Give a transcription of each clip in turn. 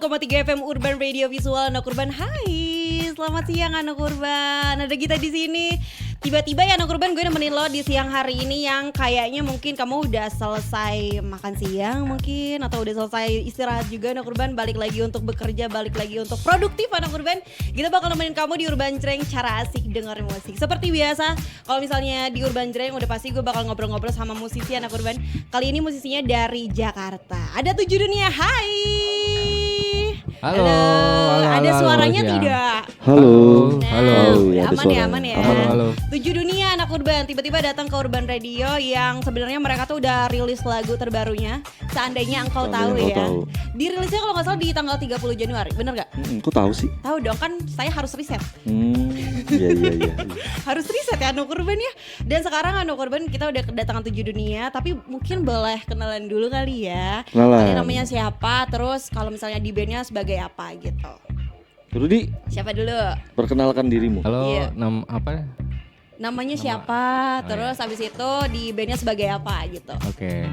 101,3 FM Urban Radio Visual Anak Urban. Hai, selamat siang Anak Urban. Ada kita di sini. Tiba-tiba ya Anak Urban, gue nemenin lo di siang hari ini yang kayaknya mungkin kamu udah selesai makan siang mungkin, atau udah selesai istirahat juga Anak Urban, balik lagi untuk bekerja, balik lagi untuk produktif Anak Urban. Kita bakal nemenin kamu di Urban Jreng, cara asik denger musik. Seperti biasa, kalau misalnya di Urban Jreng udah pasti gue bakal ngobrol-ngobrol sama musisi Anak Urban. Kali ini musisinya dari Jakarta. Ada 7 Dunia. Hai. Halo, halo, ada halo, suaranya halo, tidak? Halo. Nah, Halo. Ya, ada aman ya, suara. aman ya. Halo. 7 Dunia Anak Urban tiba-tiba datang ke Urban Radio yang sebenarnya mereka tuh udah rilis lagu terbarunya. Seandainya engkau tahu Engkau ya. tahu. Dirilisnya kalau nggak salah di tanggal 30 Januari, bener nggak? Kok tahu sih? Tahu dong, kan saya harus riset. Iya. Harus riset ya Anak Urban ya. Dan sekarang Anak Urban kita udah kedatangan 7 Dunia, tapi mungkin boleh kenalan dulu kali ya. Kenalan. Kalian namanya siapa? Terus kalau misalnya di bandnya sebagai apa gitu? Rudi, Siapa dulu? perkenalkan dirimu. Halo, Iya. apa? Namanya siapa? Oh, Terus habis itu di bandnya sebagai apa gitu? Oke.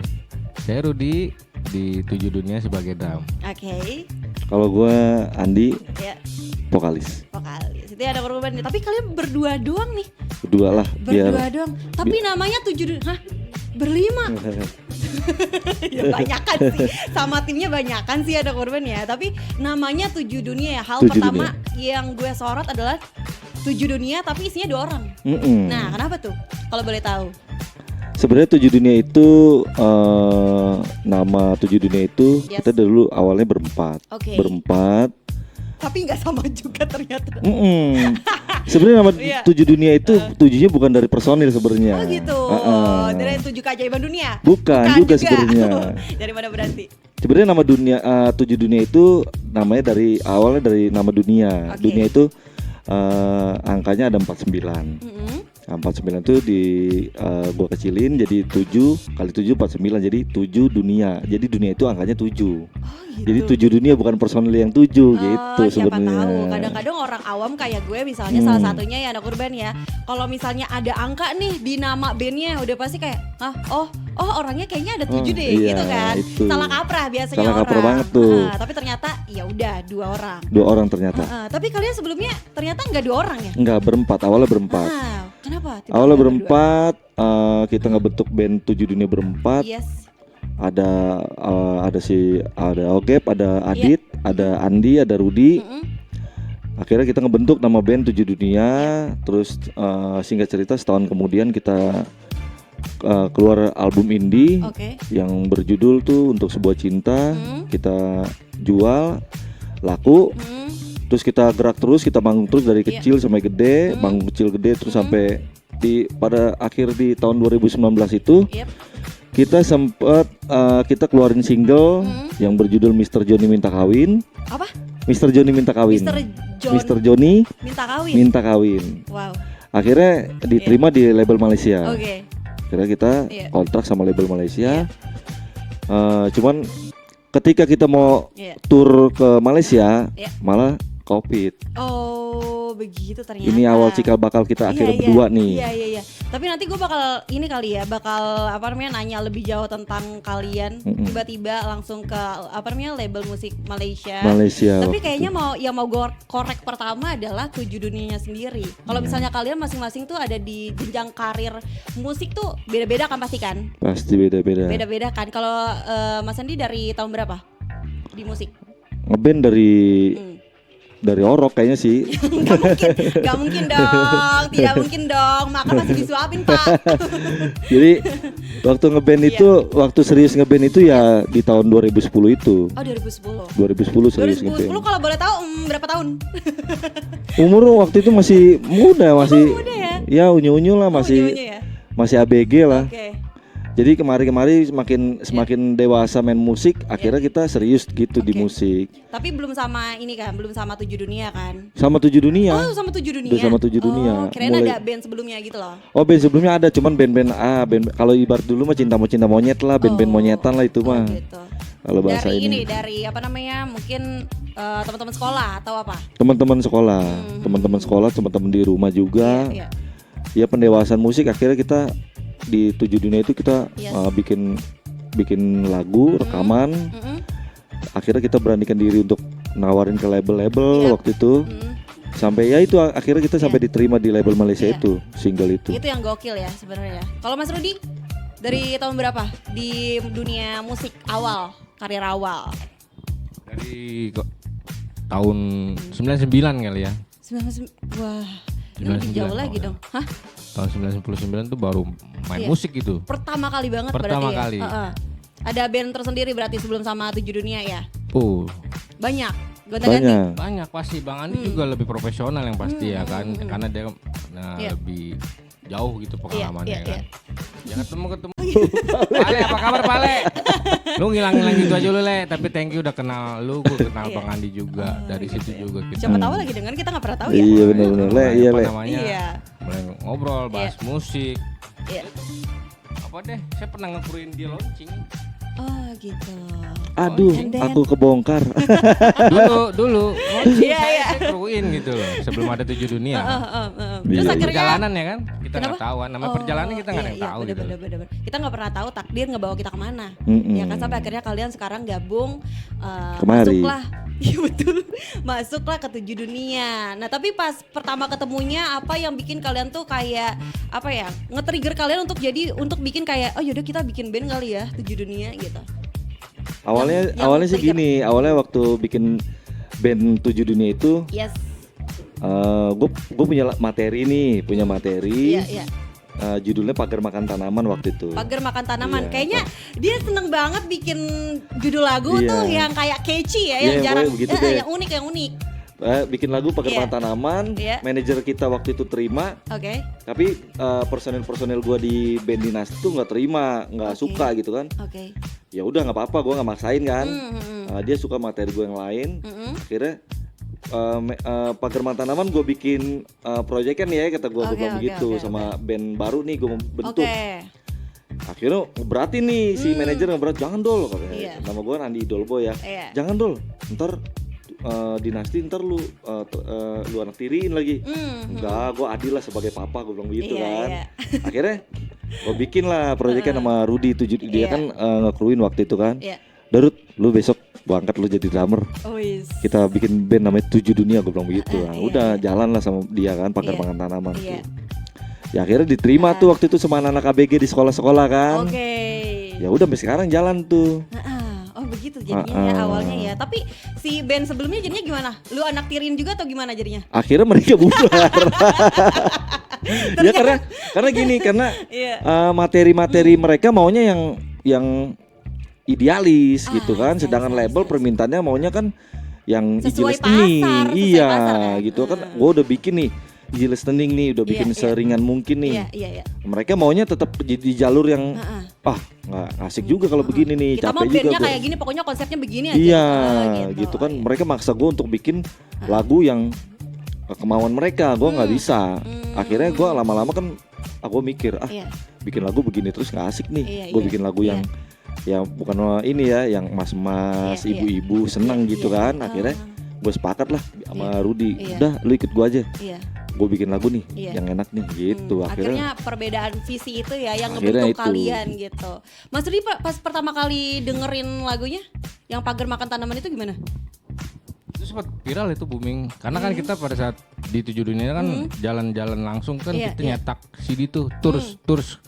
Saya Rudi di 7 Dunia sebagai drum. Oke, Kalau gue Andi, ya vokalis. vokalis. Itu ada Urban. Tapi kalian berdua doang nih. Berdua lah, Berdua doang. Tapi namanya 7 Dunia. Hah? Berlima? Ya banyakan sih. Sama timnya banyakan sih ada Urban ya. Tapi namanya 7 Dunia ya. Hal 7 pertama yang gue sorot adalah 7 Dunia tapi isinya 2 orang. Nah, kenapa tuh? Kalau boleh tahu. Sebenarnya 7 Dunia itu nama 7 Dunia itu Yes. kita dulu awalnya berempat. Oke. Berempat. Tapi nggak sama juga ternyata. Sebenarnya nama Iya. 7 Dunia itu tujuhnya bukan dari personil sebenarnya. Oh gitu. Dari 7 keajaiban dunia. Bukan juga sebenarnya. Dari mana berarti? Sebenarnya nama dunia 7 Dunia itu namanya dari awalnya dari nama dunia. Oke. Dunia itu angkanya ada 49. Mm-mm. 49 itu gua kecilin jadi 7 kali 7 49 jadi 7 dunia. Jadi dunia itu angkanya 7. Oh gitu. Jadi 7 dunia bukan personil yang 7 gitu Siapa sebenarnya. tahu kadang-kadang orang awam kayak gue misalnya salah satunya ya Anak Urban ya. Kalau misalnya ada angka nih di nama bandnya udah pasti kayak oh orangnya kayaknya ada 7 deh iya, gitu kan. itu. Salah kaprah biasanya Salah orang. kaprah banget tuh. Tapi ternyata ya udah 2 orang. 2 orang ternyata. Tapi kalian sebelumnya ternyata nggak 2 orang ya? Enggak, berempat. Awalnya berempat. Kenapa? Tiba-tiba Awalnya berdua? berempat, kita ngebentuk band 7 Dunia berempat. Yes. Ada Ogep, ada Adit, ada Andi, ada Rudi. Mm-mm. Akhirnya kita ngebentuk nama band 7 Dunia. Terus singkat cerita setahun kemudian kita keluar album indie Oke. yang berjudul tuh Untuk Sebuah Cinta. Kita jual, laku. Terus kita gerak terus, kita manggung terus dari kecil sampai gede, manggung kecil gede terus sampai pada akhir di tahun 2019 itu Yep. kita sempat kita keluarin single yang berjudul Mr. Johnny Minta Kawin. Apa? Mr. Johnny Minta Kawin. Mr. Johnny Minta kawin. Minta Kawin. Wow. Akhirnya diterima di label Malaysia. Oke. Akhirnya kita Iya. kontrak sama label Malaysia. Cuman ketika kita mau Iya. tur ke Malaysia, Iya. malah COVID. Oh, begitu ternyata. Ini awal cikal bakal kita akhirnya berdua nih. Iya. Tapi nanti gue bakal ini kali ya, bakal nanya lebih jauh tentang kalian. Tiba-tiba langsung ke label musik Malaysia. Tapi kayaknya yang mau gue korek pertama adalah 7 Dunianya sendiri. Kalau misalnya kalian masing-masing tuh ada di jenjang karir musik tuh beda-beda kan pasti kan? Pasti beda-beda. Beda-beda kan. Kalau Mas Andi dari tahun berapa di musik? Ngeband dari orok kayaknya sih. Gak mungkin dong, tidak mungkin dong. Makan masih disuapin Pak. Jadi waktu ngeband itu, waktu serius ngeband itu ya di tahun 2010 itu. Oh 2010. 2010 serius 2010 ngeband. kalau boleh tahu berapa tahun? Umur waktu itu masih muda, masih muda ya? Ya unyu-unyu lah, masih Unyu-unyu ya? masih ABG lah. Oke. Jadi kemari-kemari semakin dewasa main musik, akhirnya kita serius gitu di Oke. musik. Tapi belum sama ini kan, belum sama 7 Dunia kan? Sama 7 Dunia. Oh sama 7 Dunia? Udah sama 7 Dunia. Oh kirain Mulai- ada band sebelumnya gitu loh. Oh band sebelumnya ada, cuman band kalau ibarat dulu mah cinta monyet lah, band-band monyetan lah itu mah. Gitu. Kalau bahasa Dari ini. dari mungkin teman-teman sekolah atau apa? Teman-teman sekolah, teman-teman di rumah juga. Iya. Ya pendewasaan musik akhirnya kita di 7 Dunia itu kita Yes. bikin lagu, rekaman. Mm-mm. Akhirnya kita beranikan diri untuk nawarin ke label-label Iya. waktu itu. Sampai ya itu akhirnya kita sampai diterima di label Malaysia Iya. itu, single itu. Itu yang gokil ya sebenarnya. Kalau Mas Rudi dari tahun berapa di dunia musik awal, karir awal? Dari tahun 99 kali ya. 99. Wah, ini lebih 99 jauh lagi kalau dong. Hah? Tahun 99 tuh baru main Iya. musik gitu. Pertama kali banget Pertama berarti kali. ya? Heeh. Ada band tersendiri berarti sebelum sama 7 Dunia ya? Oh, Banyak. Gonta-ganti. Banyak. banyak pasti Bang Andi juga lebih profesional yang pasti ya kan, karena dia Iya. lebih jauh gitu pengalamannya iya, kan. iya. Ya ketemu. Pale apa kabar Pale? Lu ngilang-ngilang gitu aja lu Le, tapi thank you udah kenal lu, gue kenal Iya. Bang Andi juga. Dari situ juga kita Siapa tahu lagi dengan kita nggak pernah tahu ya. Iya benar-benar. Le, mulai, iya apa Le. namanya, Iya. mulai ngobrol, bahas musik. Iya. Apa deh, saya pernah ngekurin dia launching. Oh gitu. Aduh, And then- aku kebongkar. dulu Iya, iya. saya kruin gitu loh sebelum ada 7 Dunia. Terus Iya. akhirnya Perjalanan ya kan, kita Kenapa? nggak tahu. Namanya perjalanan kita nggak ada yang tahu gitu. Bener. Kita nggak pernah tahu takdir ngebawa kita kemana. Mm-mm. Ya kan sampai akhirnya kalian sekarang gabung, Kemari. masuklah, iya betul, masuklah ke 7 Dunia. Nah tapi pas pertama ketemunya apa yang bikin kalian tuh kayak apa ya, nge-trigger kalian untuk bikin kayak oh yaudah kita bikin band kali ya 7 Dunia gitu. Yang Awalnya sih trigger. gini, awalnya waktu bikin band 7 Dunia itu Yes, gue punya materi nih, punya materi. iya iya. Judulnya Pagar Makan Tanaman waktu itu. Pagar Makan Tanaman. Iya, Kayaknya dia seneng banget bikin judul lagu Iya. tuh yang kayak catchy ya, Iya, yang jarang, pokoknya begitu deh. yang unik. Bikin lagu Pagar Iya. Makan Tanaman. Iya. Manajer kita waktu itu terima, Oke, tapi personel gue di band Dinasti tuh nggak terima, nggak Oke. suka gitu kan. oke. Ya udah nggak apa-apa, gue nggak maksain kan. Mm. Dia suka materi gue yang lain. Mm-mm. Akhirnya Pagar Makan Tanaman gue bikin proyek kan ya, kata gue Oke, bilang oke, begitu oke, sama band baru nih gue bentuk. Oke. Akhirnya ngeberatin nih si manajer ngeberat, jangan Dol katanya. Iya. Nama gue Andi Idol Boy ya. Iya. Jangan Dol, ntar Dinasti ntar lu anak tiriin lagi. Enggak, gue adil lah sebagai papa, gue bilang begitu Iya, kan. iya. Akhirnya gue bikin lah proyeknya sama Rudi itu, dia Iya. kan nge-crewin waktu itu kan. Iya. Darut, lu besok gua angkat lu jadi drummer. Oh, wis. Kita bikin band namanya 7 Dunia, gue bilang begitu. Nah, Iya, udah iya. jalan lah sama dia kan, Pagar Iya. Makan Tanaman Iya. tuh. Ya akhirnya diterima tuh waktu itu sama anak-anak ABG di sekolah-sekolah kan. Oke. Ya udah sampai sekarang jalan tuh. Oh begitu jadinya ya awalnya ya. Tapi si band sebelumnya jadinya gimana? Lu anak tirin juga atau gimana jadinya? Akhirnya mereka bubar. Ya karena gini, karena Iya. materi-materi mereka maunya yang idealis gitu kan, iya, sedangkan iya, label iya. permintaannya maunya kan yang Sesuai easy listening. pasar, sesuai Iya, pasar kan? gitu kan. Gua udah bikin nih easy listening nih, udah bikin Iya, iya. seringan mungkin nih. Iya. Mereka maunya tetap di jalur yang Heeh. nggak asik juga kalau begini nih, Kita mau capek juga bandnya gua. kayak gini, pokoknya konsepnya begini aja. Iya, gitu. gitu kan. Oh, iya. Mereka maksa gue untuk bikin lagu yang kemauan mereka, gue nggak bisa. Akhirnya gue lama-lama kan, aku mikir, Iya. bikin lagu begini terus nggak asik nih. Iya, Gue iya, bikin lagu iya. yang ini ya, yang mas-mas, Iya, iya. ibu-ibu senang Iya, gitu iya. kan. Akhirnya gue sepakat lah sama Rudi. Iya. Udah, lu ikut gue aja. Iya. Gue bikin lagu nih, Iya. yang enak nih, gitu. Akhirnya perbedaan visi itu ya yang Akhirnya ngebentuk itu. kalian gitu. Mas Rudi pas pertama kali dengerin lagunya yang Pagar Makan Tanaman itu gimana? Itu sempat viral, itu booming. Karena kan kita pada saat di 7 Dunia kan jalan-jalan langsung kan, Iya, kita iya. nyetak CD tuh, tours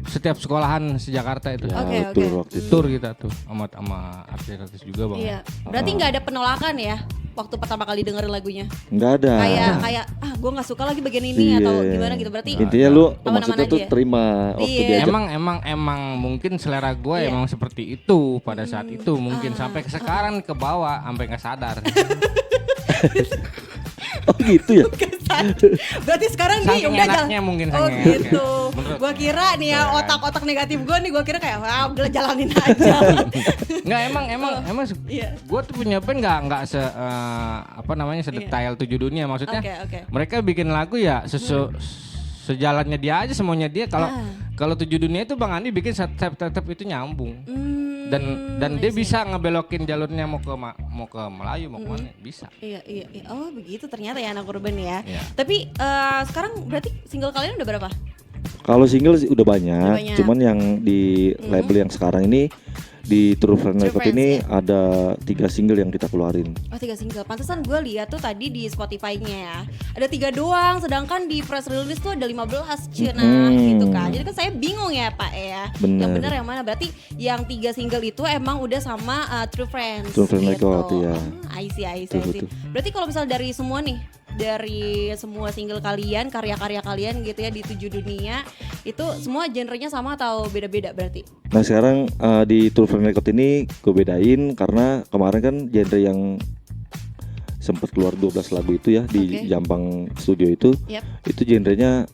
setiap sekolahan se-Jakarta itu. Ya, Oke, betul oke. waktu itu. Tour kita tuh sama artis-artis juga Bang. Iya. Berarti nggak ada penolakan ya waktu pertama kali dengerin lagunya? Nggak ada. Kayak gue nggak suka lagi bagian ini Iya. atau gimana gitu. Berarti Intinya lu Aman-aman maksudnya tuh aja. terima waktu Iya. diajak. Emang mungkin selera gue Iya. emang seperti itu pada saat itu, mungkin sampai ke sekarang ke bawah sampai nggak sadar. Oh gitu ya. berarti sekarang dia Saking udah enaknya mungkin, Oh saking enaknya. gitu. Menurut Gua kira nih ya Iya. otak-otak negatif gue nih, gua kira kayak wah udah jalanin aja. Nggak emang Iya. gue tuh punya band nggak sedetail 7 Dunia, maksudnya Oke. mereka bikin lagu ya sejalannya dia aja, semuanya dia. Kalau 7 Dunia itu Bang Andi bikin tetap itu nyambung. Dan dia bisa ngebelokin jalurnya mau ke Melayu mau kemana bisa. Iya. Oh begitu ternyata ya anak urban ya. Iya. Tapi sekarang berarti single kalian udah berapa? Kalau single sih udah banyak, Udah banyak. cuman yang di label yang sekarang ini di True Friends True Record Friends, ini ya. ada 3 single yang kita keluarin. Oh 3 single, pantesan gue lihat tuh tadi di Spotify-nya ya ada 3 doang, sedangkan di press release tuh ada 15 Cina gitu kan. Jadi kan saya bingung ya Pak ya. Bener. Yang benar yang mana? Berarti yang 3 single itu emang udah sama True Friends. True Friends gitu. Record, iya. I see. Betul. Berarti kalau misalnya dari semua nih, dari semua single kalian, karya-karya kalian gitu ya di 7 dunia, itu semua genrenya sama atau beda-beda berarti? Nah sekarang di True Friends Record ini gue bedain karena kemarin kan genre yang sempat keluar 12 lagu itu ya di Oke. Jampang Studio itu, Yep. itu genrenya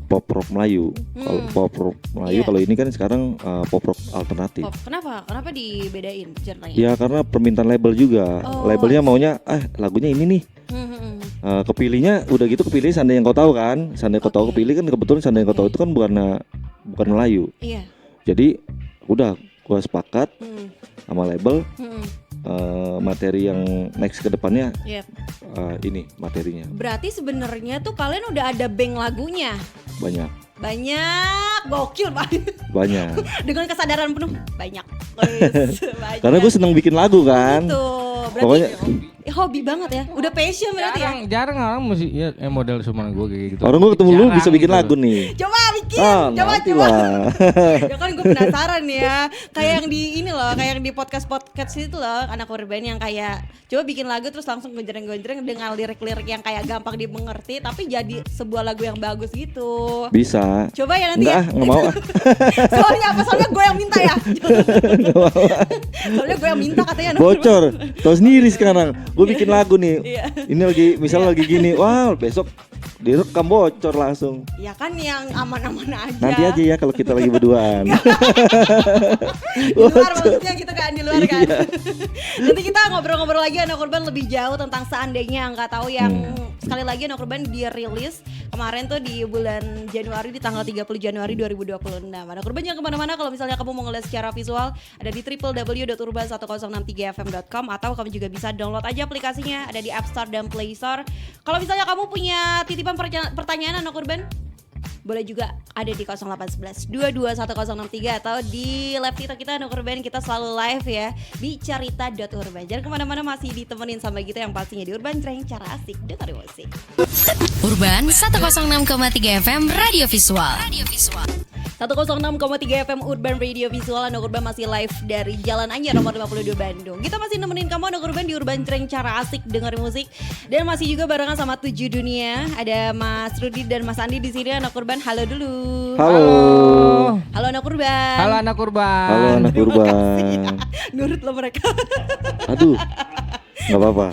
pop rock Melayu. Kalau pop rock Melayu, Iya. kalau ini kan sekarang pop rock alternatif. Pop. Kenapa dibedain genrenya? Ya karena permintaan label juga. Oh, Labelnya maunya lagunya ini nih. Kepilihnya udah gitu, kepilih Seandainya Kau Tahu kan. Seandainya Kau Tahu Oke. kepilih kan, kebetulan Seandainya Kau Tahu itu kan bukan Melayu. Iya. Jadi udah gua sepakat Hmm. sama label Hmm. materi yang next ke depannya Yep. ini materinya Berarti sebenarnya tuh kalian udah ada bank lagunya. banyak Gokil banget. Dengan kesadaran penuh banyak. Banyak. karena gue seneng bikin lagu kan. Gitu. Berarti Pokoknya hobi banget ya. Udah passion berarti ya. Jarang orang musik ya model semua gue kayak gitu. orang gue ketemu lu Jarang bisa bikin gitu. lagu nih. Coba bikin. Coba. nanti lah. Ya kan gue penasaran ya. Kayak yang di ini loh, kayak yang di podcast itu loh, anak urban yang kayak coba bikin lagu terus langsung gonjreng-gonjreng dengan lirik-lirik yang kayak gampang dimengerti tapi jadi sebuah lagu yang bagus gitu. Bisa. Coba ya nanti Enggak, ya. nggak mau. Soalnya apa? Soalnya gue yang minta ya. Soalnya gue yang minta katanya anak urban. Bocor. Tahu sendiri sekarang. Gue bikin lagu nih. Iya. Ini lagi misalnya lagi gini. Wah, besok direkam bocor langsung. Ya kan yang aman-aman aja. Nanti aja ya kalau kita lagi berduaan. Di luar maksudnya gitu kan, di luar kan. Iya. Nanti kita ngobrol-ngobrol lagi anak urban lebih jauh tentang seandainya nggak tahu yang sekali lagi anak urban dirilis kemarin tuh di bulan Januari di tanggal 30 Januari 2026. Anak urban jangan kemana-mana, kalau misalnya kamu mau ngeliat secara visual ada di www.urban1063fm.com atau kamu juga bisa download aja aplikasinya, ada di App Store dan Play Store. Kalau misalnya kamu punya titipan pertanyaan anak urban, boleh juga ada di 0811 221063 atau di live kita anak urban, kita selalu live ya di carita.urban. Jangan kemana-mana, masih ditemenin sama kita yang pastinya di Urban Train, cara asik dengerin musik. Urban 106,3 FM Radio Visual. 106,3 FM Urban Radio Visual. Anak Urban masih live dari Jalan Anyar nomor 52 Bandung. Kita masih nemenin kamu anak urban di Urban Train, cara asik dengerin musik. Dan masih juga barengan sama 7 dunia. Ada Mas Rudi dan Mas Andi di sini anak urban. Halo dulu. Halo. Halo anak urban. Halo anak urban. Halo anak Terima kasih urban. ya. Nurut lo mereka. Aduh. Gak apa-apa.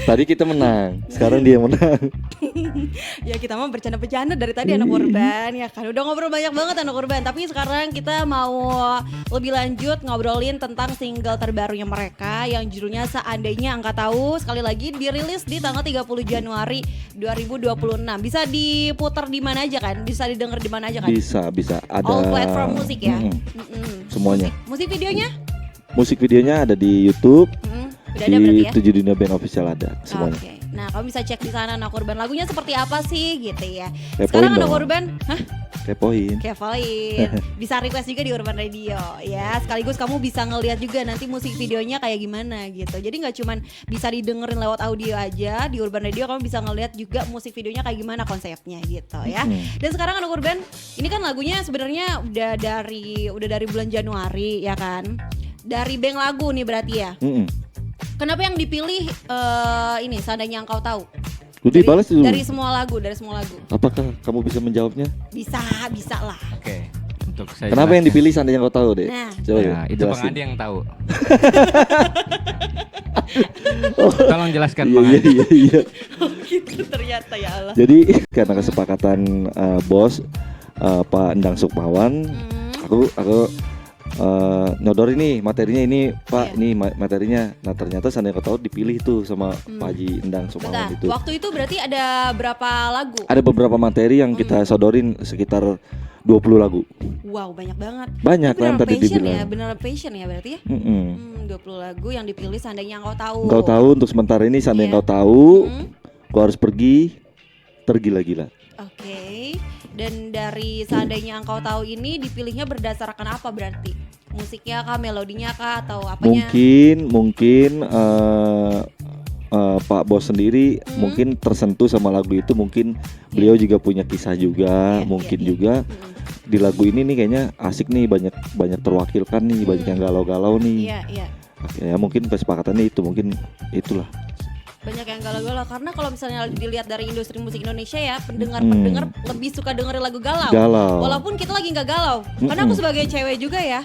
Tadi kita menang, sekarang dia menang. Ya kita mau bercanda-bercanda dari tadi anak urban ya kan. Udah ngobrol banyak banget anak urban. Tapi sekarang kita mau lebih lanjut ngobrolin tentang single terbarunya mereka yang judulnya Seandainya Engkau Tahu. Sekali lagi dirilis di tanggal 30 Januari 2026. Bisa diputar di mana aja kan? Bisa didengar di mana aja kan? Bisa. Ada All platform musik ya. semuanya. Musik videonya? Musik videonya ada di YouTube. Udah ada berarti Di ya? 7 Dunia Band Official ada semuanya. Oke. Nah, kamu bisa cek di sana anak urban. Lagunya seperti apa sih gitu ya. Kepoin Sekarang anak dong. urban, hah? Kepoin. Kepoin. Bisa request juga di Urban Radio ya. Sekaligus kamu bisa ngeliat juga nanti musik videonya kayak gimana gitu. Jadi nggak cuman bisa didengerin lewat audio aja, di Urban Radio kamu bisa ngeliat juga musik videonya kayak gimana konsepnya gitu ya. Dan sekarang anak urban, ini kan lagunya sebenarnya udah dari bulan Januari ya kan. Dari bank lagu nih berarti ya. Kenapa yang dipilih ini Seandainya Engkau Tahu? Udah balas dulu. Dari semua lagu. Apakah kamu bisa menjawabnya? Bisa lah. Oke. Untuk saya Kenapa yang jelaskan. dipilih Seandainya Kau Tahu deh? Nah. Coba Ya, itu Bang jelasin. Andi yang tahu. Tolong jelaskan Bang Iya, Andi. iya. Oh gitu ternyata ya Allah. Jadi karena kesepakatan bos Pak Endang Sukmawan, aku nyodor ini materinya ini Pak, Iya. ini materinya. Nah ternyata Seandainya Kau Tahu dipilih tuh sama Pak Haji Endang Bentar, Sukmawan itu. waktu itu berarti ada berapa lagu? Ada beberapa materi yang kita sodorin sekitar 20 lagu. Wow, banyak banget. Banyak Ini kan beneran tadi passion ya, dibilang. beneran passion ya berarti ya. 20 lagu yang dipilih Seandainya Engkau Tahu. Engkau tahu untuk sementara ini Seandainya Iya. Kau Tahu, kau harus pergi tergila-gila. Oke. Dan dari Seandainya Engkau Tahu ini dipilihnya berdasarkan apa berarti? musiknya kah, melodinya kah, atau apanya? Mungkin Pak Bos sendiri mungkin tersentuh sama lagu itu, mungkin beliau juga punya kisah juga, mungkin juga di lagu ini nih kayaknya asik nih, banyak terwakilkan nih, banyak yang galau-galau nih. Iya. Ya mungkin kesepakatannya itu, mungkin itulah. Banyak yang galau-galau karena kalau misalnya dilihat dari industri musik Indonesia ya, pendengar lebih suka dengerin lagu galau. Walaupun kita lagi nggak galau. Karena aku sebagai cewek juga ya,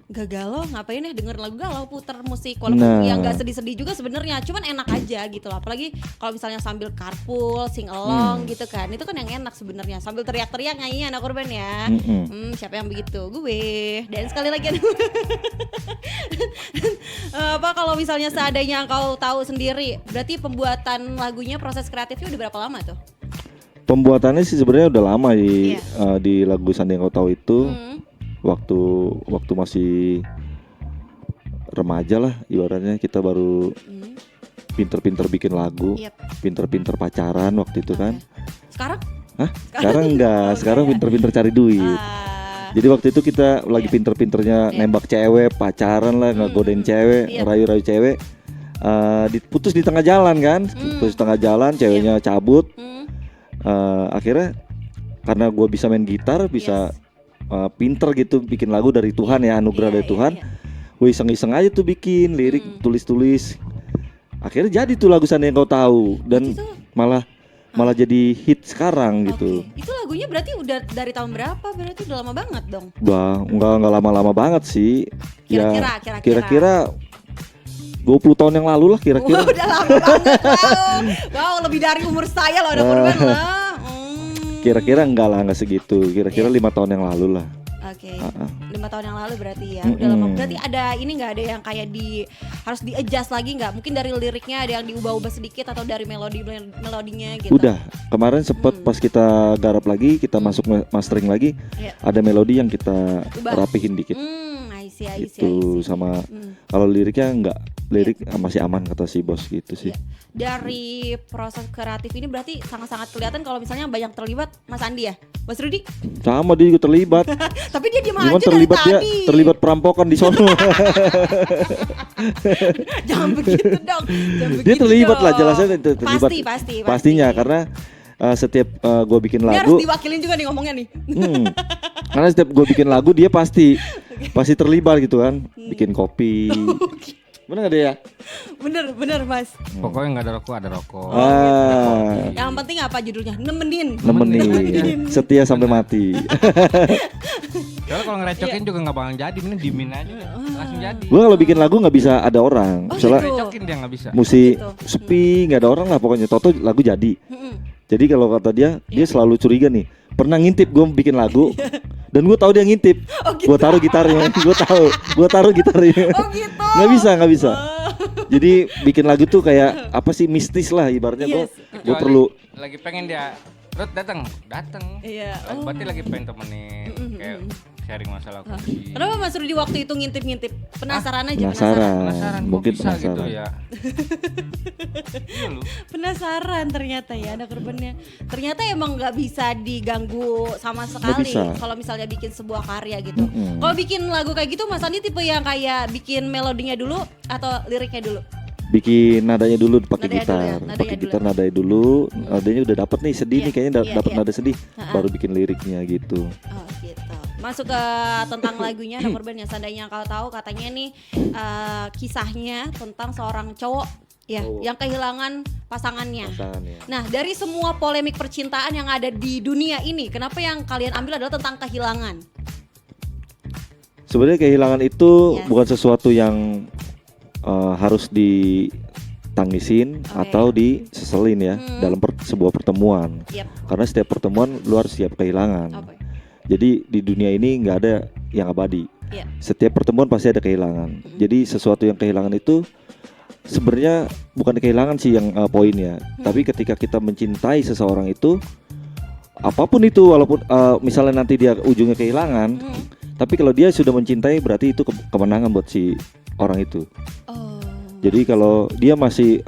nggak galau ngapain ya dengerin lagu galau, puter musik walaupun yang nggak sedih-sedih juga sebenarnya, cuman enak aja gitu loh. Apalagi kalau misalnya sambil carpool, sing along gitu kan, itu kan yang enak sebenarnya, sambil teriak-teriak nyanyi anak urban ya. Siapa yang begitu? Gue. Dan sekali lagi apa kalau misalnya seadanya kau tahu sendiri, berarti pembuatan lagunya, proses kreatifnya udah berapa lama tuh? Pembuatannya sih sebenarnya udah lama di lagu Sandi Yang Kau Tahu itu. Waktu masih remaja lah ibaratnya, kita baru pinter-pinter bikin lagu, pinter-pinter pacaran waktu itu kan. Sekarang? Sekarang enggak, sekarang pinter-pinter cari duit. Jadi waktu itu kita lagi pinter-pinternya nembak cewek, pacaran lah, ngegodain cewek, ngerayu-rayu cewek. Diputus di tengah jalan kan, putus di tengah jalan, ceweknya cabut. Akhirnya karena gue bisa main gitar, bisa pinter gitu bikin lagu dari Tuhan ya, anugerah dari Tuhan. Gue iseng-iseng aja tuh bikin lirik, tulis-tulis. Akhirnya jadi tuh lagu Sandi Yang Kau Tahu, dan malah jadi hit sekarang gitu. Itu lagunya berarti udah dari tahun berapa? Berarti udah lama banget dong. Enggak lama-lama banget sih. Kira-kira 20 tahun yang lalu lah kira-kira. Udah lama banget. Wow, lebih dari umur saya loh, ada korban lah. Kira-kira enggak segitu. Kira-kira 5 tahun yang lalu lah. Oke. 5 tahun yang lalu berarti ya. Udah lama. Berarti ada ini nggak, ada yang kayak harus di-adjust lagi nggak? Mungkin dari liriknya ada yang diubah-ubah sedikit, atau dari melodinya gitu. Udah. Kemarin sempet pas kita garap lagi, kita masuk mastering lagi, ada melodi yang kita rapihin dikit. I see. Sama kalau liriknya enggak, lirik masih aman kata si bos gitu sih. Dari proses kreatif ini berarti sangat-sangat kelihatan kalau misalnya banyak terlibat Mas Andi ya, Mas Rudi? Sama, dia juga terlibat. Tapi dia diem Gimana aja terlibat dari dia? tadi. Terlibat perampokan di sono. Jangan begitu dong. Dia terlibat lah, jelasnya terlibat. Pastinya karena setiap gue bikin lagu, ini lagu harus diwakilin juga nih ngomongnya nih. Karena setiap gue bikin lagu dia pasti terlibat gitu kan, bikin kopi. Bener gak dia ya? Bener Mas. Pokoknya nggak ada rokok. Yang penting apa judulnya? Nemenin. Setia sampai mati. Kalau ngerecokin juga nggak bakal jadi, mending dimin aja langsung jadi. Gue kalau bikin lagu nggak bisa ada orang. Misalnya ngerecokin dia nggak bisa. Musik sepi, nggak ada orang lah pokoknya. Toto lagu jadi. Jadi kalau kata dia selalu curiga nih. Pernah ngintip gue bikin lagu, dan gue tahu dia ngintip. Gue taruh gitarnya, gue taruh gitarnya. Nggak bisa. Jadi bikin lagu tuh kayak apa sih, mistis lah ibaratnya. Gue perlu. Lagi pengen dia, Rut datang. Iya. Berarti lagi pengen temenin, kayak sharing masalah kondisi. Kenapa Mas Rudi waktu itu ngintip-ngintip? Penasaran aja. Penasaran. Mungkin bisa penasaran. gitu ya. Penasaran ternyata ya anak urbannya. Ternyata emang nggak bisa diganggu sama sekali kalau misalnya bikin sebuah karya gitu. Kalau bikin lagu kayak gitu, Mas Andi tipe yang kayak bikin melodinya dulu atau liriknya dulu? Bikin nadanya dulu pakai gitar, nadanya dulu, nadanya udah dapet nih, sedih nih kayaknya dapet nada sedih, baru bikin liriknya gitu. Oh gitu. Masuk ke tentang lagunya anak urban yang seandainya kau tahu, katanya nih kisahnya tentang seorang cowok ya yang kehilangan pasangannya. Nah, dari semua polemik percintaan yang ada di dunia ini, kenapa yang kalian ambil adalah tentang kehilangan? Sebenarnya kehilangan itu bukan sesuatu yang harus ditangisin atau diseselin ya dalam sebuah pertemuan. Karena setiap pertemuan lu harus siap kehilangan. Jadi di dunia ini nggak ada yang abadi. Setiap pertemuan pasti ada kehilangan. Jadi sesuatu yang kehilangan itu sebenarnya bukan kehilangan sih yang poinnya. Tapi ketika kita mencintai seseorang itu, apapun itu, walaupun misalnya nanti dia ujungnya kehilangan, tapi kalau dia sudah mencintai berarti itu kemenangan buat si orang itu. Jadi kalau dia masih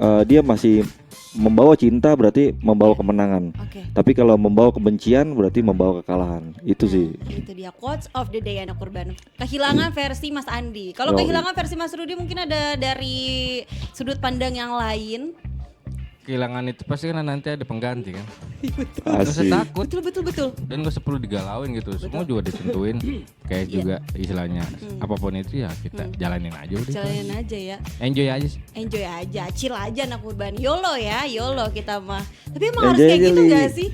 membawa cinta berarti membawa kemenangan. Oke. Tapi kalau membawa kebencian berarti membawa kekalahan. Itu sih. Itu dia quotes of the day anak urban. Kehilangan versi Mas Andi. Kalau Yo. kehilangan versi Mas Rudi mungkin ada dari sudut pandang yang lain. Kehilangan itu pasti kan nanti ada pengganti kan. Gak usah Asik. takut Betul. dan gak usah perlu digalauin gitu. Semua juga ditentuin. Kayak juga istilahnya apapun itu ya kita jalanin aja udah. Jalanin aja ya. Enjoy aja sih. Enjoy aja, chill aja anak urban. YOLO ya, YOLO kita mah. Tapi emang harus Enjoy kayak aja, gitu Li. gak sih?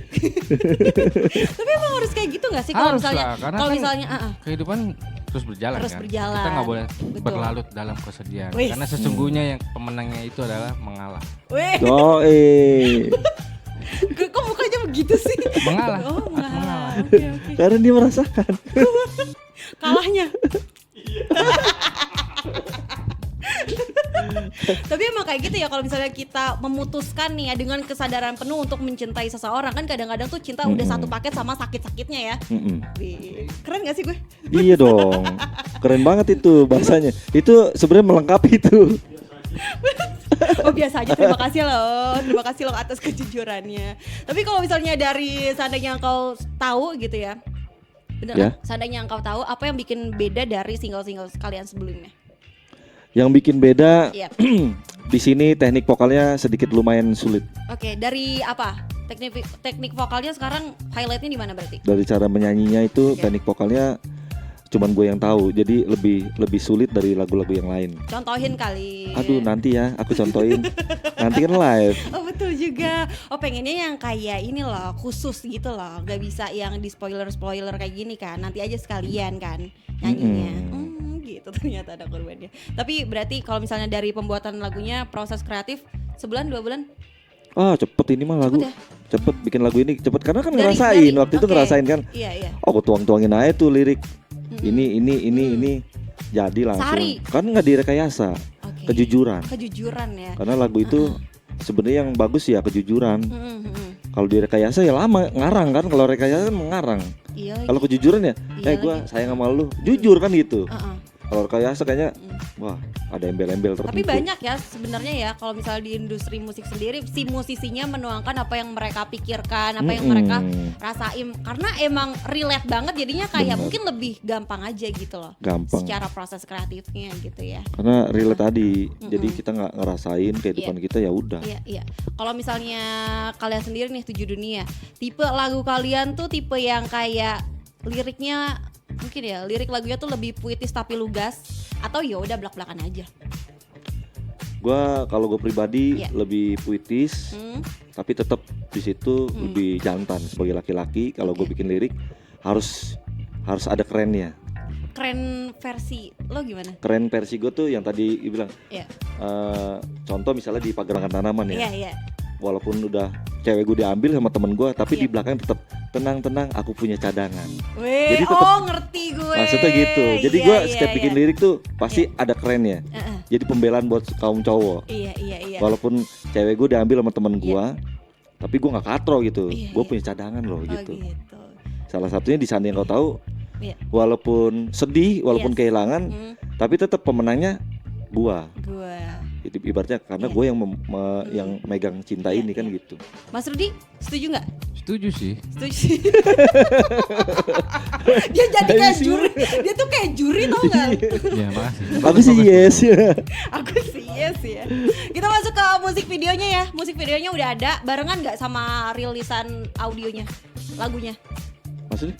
Tapi emang harus kayak gitu gak sih kalau Harus misalnya lah, karena kalau kan misalnya kehidupan terus berjalan Terus kan. berjalan. Kita nggak boleh Betul. berlarut dalam kesedihan. Wih. Karena sesungguhnya yang pemenangnya itu adalah mengalah. weh, Yoi. kok mukanya begitu sih? Mengalah. Oh, Harus mengalah. Oke. Karena dia merasakan. Kalahnya. Tapi emang kayak gitu ya kalau misalnya kita memutuskan nih ya dengan kesadaran penuh untuk mencintai seseorang kan kadang-kadang tuh cinta udah satu paket sama sakit-sakitnya ya. Mm-mm. Wih, keren gak sih gue? Iya dong. Keren banget itu bahasanya. Itu sebenarnya melengkapi itu. Oh biasa aja, terima kasih loh atas kejujurannya. Tapi kalau misalnya dari seandainya engkau tahu gitu ya, bener Ya. kan? Seandainya engkau tahu apa yang bikin beda dari single-single kalian sebelumnya? Yang bikin beda Iya. di sini teknik vokalnya sedikit lumayan sulit. Oke, dari apa? Teknik vokalnya sekarang highlightnya di mana berarti? Dari cara menyanyinya itu Oke. teknik vokalnya cuman gue yang tahu. Jadi lebih sulit dari lagu-lagu yang lain. Contohin kali. Aduh nanti ya aku contohin. Nanti kan live. Oh betul juga. Oh pengennya yang kayak ini loh, khusus gitu loh. Gak bisa yang di spoiler kayak gini kan. Nanti aja sekalian kan nyanyinya. Gitu ternyata ada korbannya. Tapi berarti kalau misalnya dari pembuatan lagunya proses kreatif sebulan 2 bulan? Cepet ini mah lagu. Cepet ya? Cepet bikin lagu ini cepet karena kan Dari- ngerasain waktu itu oke. ngerasain kan. Iya. Aku tuang-tuangin aja tuh lirik. Ini jadi langsung. Sehari? Kan nggak direkayasa. Oke. Kejujuran. ya. Karena lagu itu sebenarnya yang bagus ya kejujuran. Mm-mm. Kalau direkayasa ya lama ngarang kan. Kalau rekayasa kan mengarang. Iya. Kalau kejujuran ya, Iya gue lagi. sayang sama lu, jujur kan gitu. Uh-uh. Kalau rekayasa kayaknya, wah ada embel-embel tertentu. Tapi banyak ya sebenarnya ya kalau misalnya di industri musik sendiri si musisinya menuangkan apa yang mereka pikirkan, apa yang mereka rasain karena emang relate banget jadinya kayak Bener. mungkin lebih gampang aja gitu loh. Gampang. Secara proses kreatifnya gitu ya. Karena relate tadi, jadi kita nggak ngerasain kehidupan Iya. kita ya udah. Iya. Kalau misalnya kalian sendiri nih 7 dunia, tipe lagu kalian tuh tipe yang kayak liriknya mungkin ya lirik lagunya tuh lebih puitis tapi lugas atau ya udah belak-belakan aja. Kalau gue pribadi Iya. lebih puitis, tapi tetap di situ lebih jantan sebagai laki-laki. Kalau gue bikin lirik harus ada kerennya. Keren versi lo gimana? Keren versi gue tuh yang tadi bilang. Iya. Contoh misalnya di pagerangan tanaman ya. Iya. Walaupun udah cewek gue diambil sama temen gue, tapi Iya. di belakang tetap tenang, aku punya cadangan. Weh, Jadi tetep- ngerti gue. Maksudnya gitu. Jadi Iya, gue iya, setiap bikin iya. lirik tuh pasti ada kerennya. Heeh. Jadi pembelaan buat kaum cowok. Iya. Walaupun cewek gue diambil sama temen gue, tapi gue nggak katro gitu. Iya, Gue iya. punya cadangan loh Oh gitu. gitu. Salah satunya di sana yang kau tahu, Iya. walaupun sedih, walaupun Yes. kehilangan, tapi tetap pemenangnya gue. Gue. Jadi ibaratnya karena Iya. gue yang megang cinta Iya, ini kan iya. gitu. Mas Rudi, setuju nggak? Setuju sih. Setuju. Dia jadi kayak juri. Dia tuh kayak juri tau nggak? Ya makasih. Aku sih yes ya. Aku sih yes ya. Kita masuk ke musik videonya ya. Musik videonya udah ada. Barengan nggak sama rilisan audionya, lagunya? Maksudnya?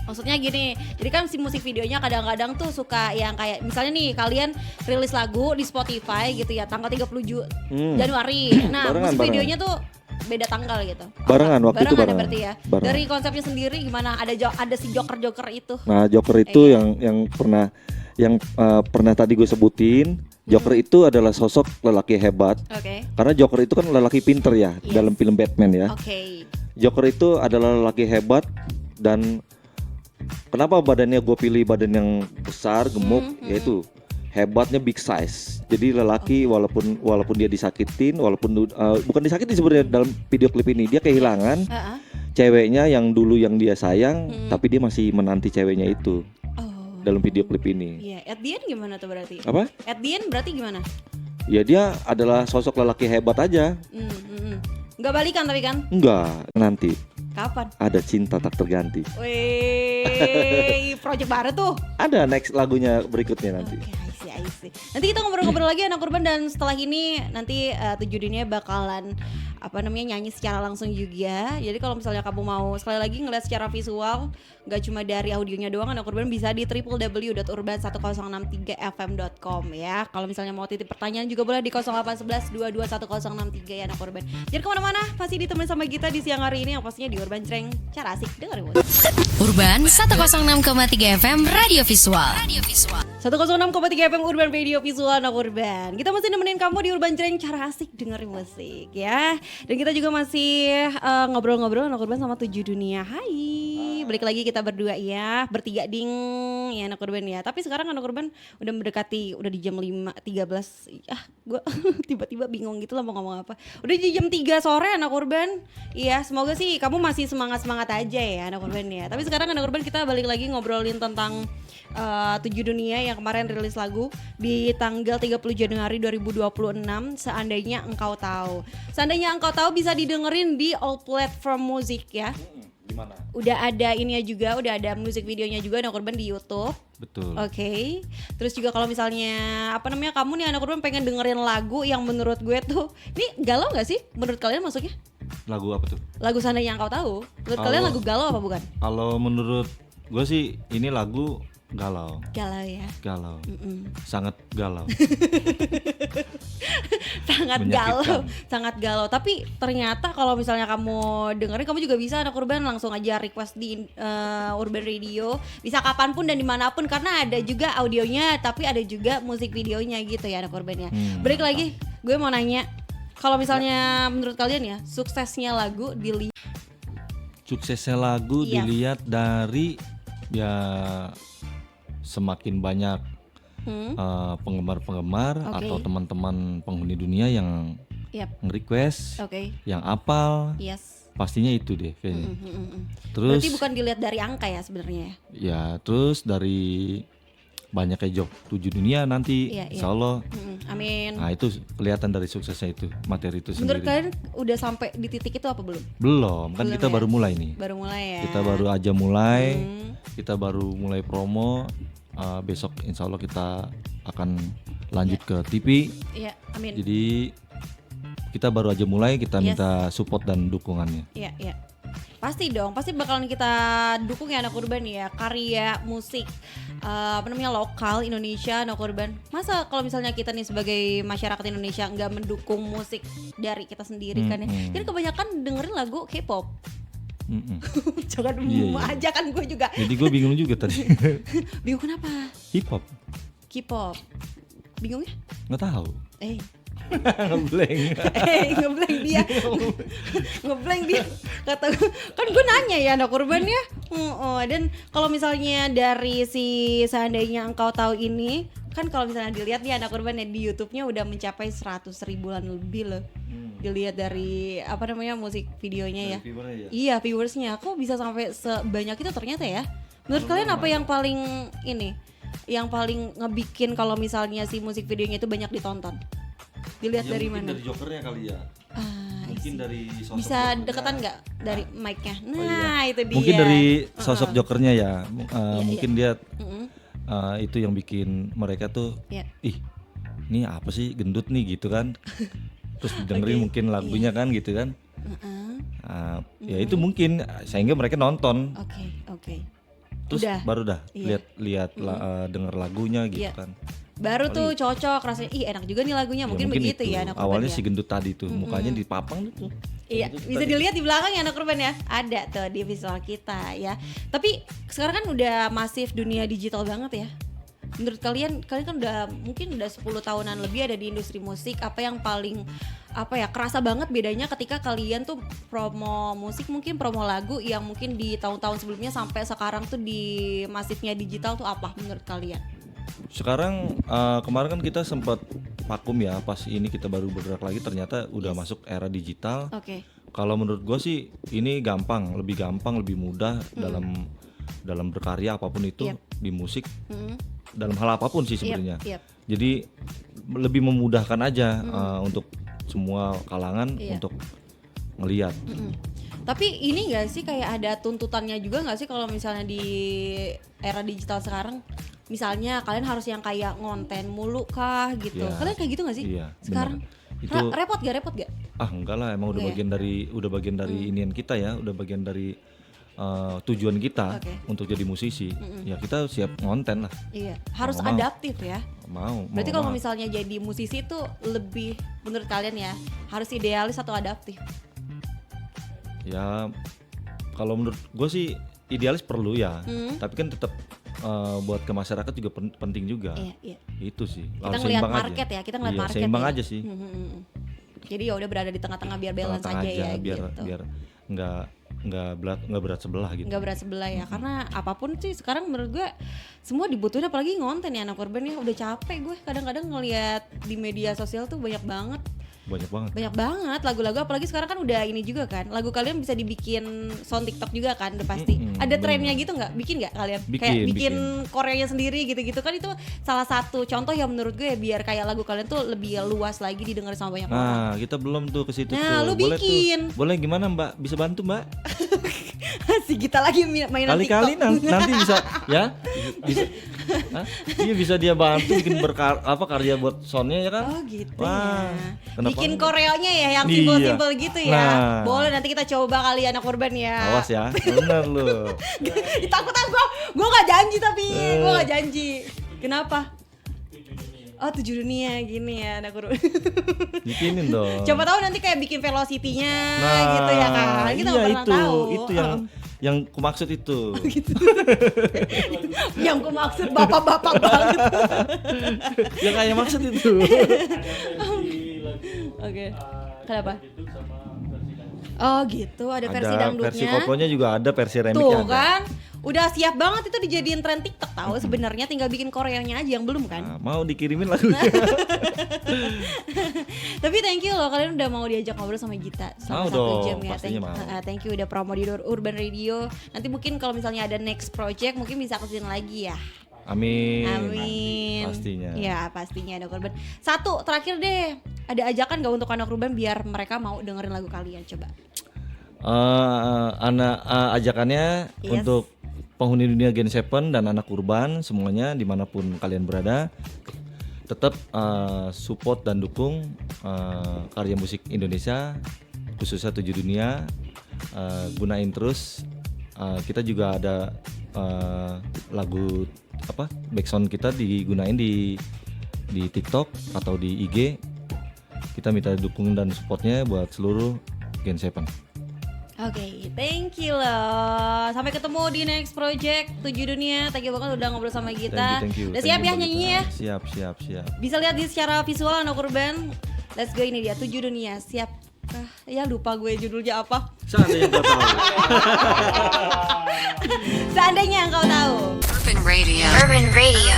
Maksudnya gini, jadi kan si musik videonya kadang-kadang tuh suka yang kayak misalnya nih kalian rilis lagu di Spotify gitu ya tanggal 30 Januari. Nah, Barengan, musik barengan. videonya tuh beda tanggal gitu. Barengan, waktu itu barengan. Berarti ya. Barengan. Dari konsepnya sendiri gimana? Ada si joker-joker itu. Nah, Joker itu Iya. yang pernah tadi gue sebutin. Joker itu adalah sosok lelaki hebat. Oke. Karena Joker itu kan lelaki pinter ya Yes. dalam film Batman ya. Oke. Joker itu adalah lelaki hebat dan kenapa badannya gue pilih badan yang besar, gemuk, yaitu hebatnya big size. Jadi lelaki walaupun dia disakitin, bukan disakitin sebenarnya dalam video klip ini, dia kehilangan Heeh. ceweknya yang dulu yang dia sayang, tapi dia masih menanti ceweknya itu Oh. dalam video klip ini. Iya, at the end gimana tuh berarti? Apa? At the end berarti gimana? Ya dia adalah sosok lelaki hebat aja. Nggak balikan tapi kan? Enggak, nanti Kapan? ada cinta tak terganti. Wih, project baru tuh. Ada next lagunya berikutnya nanti. Oke, I see. Nanti kita ngobrol-ngobrol lagi anak urban, dan setelah ini nanti Tujuh Dunia bakalan nyanyi secara langsung juga. Jadi kalau misalnya kamu mau sekali lagi ngeliat secara visual, nggak cuma dari audionya doang, anak urban bisa di www.urban1063fm.com ya. Kalau misalnya mau titip pertanyaan juga boleh di 0811 221063 ya anak urban. Jadi kemana-mana pasti ditemani sama kita di siang hari ini, yang pastinya di Urban Jreng, cara asik dengerin musik. Urban 106,3 FM Radio Visual. 106,3 FM Urban Radio Visual anak urban. Kita masih nemenin kamu di Urban Jreng, cara asik dengerin musik ya. Dan kita juga masih ngobrol-ngobrol anak urban sama Tujuh Dunia. Hai, balik lagi kita berdua ya, bertiga ding ya anak urban ya. Tapi sekarang anak urban udah mendekati, udah di jam 5.13. Gue tiba-tiba bingung gitu lah mau ngomong apa. Udah di jam 3 sore anak urban. Iya, semoga sih kamu masih semangat-semangat aja ya anak urban ya. Tapi sekarang anak urban kita balik lagi ngobrolin tentang Tujuh Dunia yang kemarin rilis lagu di tanggal 30 Januari 2026, Seandainya Engkau Tahu. Seandainya Engkau Tahu bisa didengerin di all platform musik ya. Gimana? Udah ada ininya juga, udah ada musik videonya juga anak urban di YouTube. Betul. Oke. Terus juga kalau misalnya kamu nih anak urban pengen dengerin lagu yang menurut gue tuh, ini galau nggak sih menurut kalian masuknya? Lagu apa tuh? Lagu Seandainya Engkau Tahu. Menurut kalian lagu galau apa bukan? Kalau menurut gue sih ini lagu galau. Galau ya. Galau. Sangat galau. Sangat galau, sangat galau. Tapi ternyata kalau misalnya kamu dengerin, kamu juga bisa anak urban langsung aja request di Urban Radio, bisa kapanpun dan dimanapun, karena ada juga audionya, tapi ada juga musik videonya gitu ya anak urban ya. Break lagi, gue mau nanya, kalau misalnya menurut kalian ya, suksesnya lagu dilihat dari ya semakin banyak penggemar-penggemar atau teman-teman penghuni dunia yang nge-request, yang apal, pastinya itu deh kayaknya. Terus berarti bukan dilihat dari angka ya sebenarnya ya? Ya, terus dari banyaknya job Tujuh Dunia nanti, insya Allah. Amin. Nah itu kelihatan dari suksesnya itu, materi itu sendiri. Menurut kalian udah sampai di titik itu apa belum? Belum, kan kita baru mulai nih. Baru mulai ya. Kita baru aja mulai, kita baru mulai promo. Besok insya Allah kita akan lanjut ke TV. Iya, amin. Jadi kita baru aja mulai, kita minta support dan dukungannya. Iya, iya. Pasti dong, pasti bakalan kita dukung ya anak urban ya, karya musik lokal Indonesia anak urban. Masa kalau misalnya kita nih sebagai masyarakat Indonesia nggak mendukung musik dari kita sendiri kan ya. Jadi kebanyakan dengerin lagu K-pop. Jangan aja kan gue juga. Jadi gue bingung juga tadi. Bingung kenapa? Hip hop. K-pop. Bingungnya? Nggak tahu. Ngeblank dia. Ngeblank dia. Kata kan gue nanya ya anak urban ya. Dan kalau misalnya dari si Seandainya Engkau Tahu ini, kan kalau misalnya dilihat nih anak urban ya di YouTube-nya udah mencapai 100 ribuan lebih loh. Dilihat dari musik videonya ya. Iya, viewersnya kok bisa sampai sebanyak itu ternyata ya. Menurut kalian apa yang paling ngebikin kalau misalnya si musik videonya itu banyak ditonton? Dilihat ya, dari mana? Dari jokernya kali ya. Mungkin dari sosok bisa jokernya. Deketan nggak dari mic-nya? Nah, itu dia. Mungkin dari sosok jokernya ya. Mungkin dia itu yang bikin mereka tuh ih, ini apa sih gendut nih gitu kan. Terus dengerin mungkin lagunya kan gitu kan. Ya itu mungkin sehingga mereka nonton. Oke. Terus baru dah lihat denger lagunya gitu kan. Baru tuh cocok rasanya, enak juga nih lagunya, mungkin begitu itu. Ya anak awalnya urban si gendut tadi tuh mukanya dipapang tuh. Iya, bisa dilihat di belakang ya anak urban ya, ada tuh di visual kita ya. Tapi sekarang kan udah masif dunia digital banget ya. Menurut kalian kan mungkin udah 10 tahunan lebih ada di industri musik, apa yang paling kerasa banget bedanya ketika kalian tuh promo musik, mungkin promo lagu yang mungkin di tahun-tahun sebelumnya sampai sekarang tuh di masifnya digital tuh apa menurut kalian? Sekarang kemarin kan kita sempat vakum ya, pas ini kita baru bergerak lagi ternyata udah masuk era digital. Kalau menurut gue sih ini lebih gampang, lebih mudah dalam berkarya apapun itu di musik, dalam hal apapun sih sebenarnya. Jadi lebih memudahkan aja untuk semua kalangan untuk ngelihat. Tapi ini nggak sih kayak ada tuntutannya juga nggak sih kalau misalnya di era digital sekarang, misalnya kalian harus yang kayak ngonten mulu kah gitu? Kalian kayak gitu nggak sih sekarang? Itu repot gak? Enggak lah, emang udah bagian dari inian kita ya, udah bagian dari tujuan kita untuk jadi musisi. Ya kita siap ngonten lah. Iya, harus adaptif ya. Berarti kalau mau. misalnya jadi musisi itu lebih menurut kalian ya harus idealis atau adaptif? Ya kalau menurut gue sih idealis perlu ya, tapi kan tetap buat ke masyarakat juga penting juga. Iya. Itu sih. Kita ngeliat market aja. Kita ngeliat market. Seimbang ya. aja sih. Jadi ya udah berada di tengah-tengah biar balance aja ya gitu. Biar nggak berat sebelah gitu. Nggak berat sebelah ya, karena apapun sih sekarang menurut gue semua dibutuhin, apalagi ngonten ya anak urban ya. Udah capek gue kadang-kadang ngelihat di media sosial tuh banyak banget lagu-lagu, apalagi sekarang kan udah ini juga kan, lagu kalian bisa dibikin sound TikTok juga kan, udah pasti ada trennya gitu nggak? Bikin nggak kalian? Kayak bikin Koreanya sendiri gitu-gitu kan, itu salah satu contoh yang menurut gue ya, biar kayak lagu kalian tuh lebih luas lagi didengar sama banyak orang. Nah kita belum tuh ke situ tuh. Lu boleh bikin. Boleh gimana Mbak? Bisa bantu Mbak? Si kita lagi mainan Kali-kali TikTok. nanti bisa ya bisa. Iya bisa dia bantu bikin karya buat soundnya ya kan? Oh gitu. Wah, ya. Bikin koreonya ya yang Iya. simpel-simpel gitu ya. Nah. Boleh nanti kita coba kali anak urban ya. Awas ya, bener lu. Takut gue nggak janji tapi gue nggak janji. Kenapa? Oh 7 dunia gini ya anak urban. Bikinin dong. Coba tahu nanti kayak bikin velocity-nya Nah, gitu ya kan. Kita nggak pernah tahu. Itu yang kumaksud itu. Gitu. Yang ku maksud bapak-bapak banget. Yang kayak maksud itu. Oke. Kenapa? Oh gitu, ada versi dangdutnya. Versi koplonya juga ada, versi remixnya Tuh ada. kan, udah siap banget itu dijadiin tren TikTok tahu. Sebenarnya tinggal bikin koreanya aja yang belum kan. Nah, mau dikirimin lagunya. Tapi thank you loh kalian udah mau diajak ngobrol sama Gita selama 1 jam ya. Thank you udah promo di Urban Radio. Nanti mungkin kalau misalnya ada next project mungkin bisa kesini lagi ya. Amin. Pastinya. Ya pastinya ada Urban. Satu terakhir deh, ada ajakan gak untuk anak Urban biar mereka mau dengerin lagu kalian coba? Ajakannya untuk penghuni dunia Gen 7 dan anak urban semuanya dimanapun kalian berada, tetap support dan dukung karya musik Indonesia khususnya 7 dunia. Gunain terus, kita juga ada lagu backsound kita digunain di TikTok atau di IG. Kita minta dukung dan supportnya buat seluruh Gen 7. Oke, thank you loh. Sampai ketemu di next project 7 dunia. Thank you banget udah ngobrol sama kita. Thank you. Udah siap ya nyanyinya ya? Siap. Bisa lihat di secara visual anak urban. Let's go, ini dia 7 dunia. Siap. Ya lupa gue judulnya apa. Seandainya kau tahu. Seandainya engkau tahu. Urban Radio.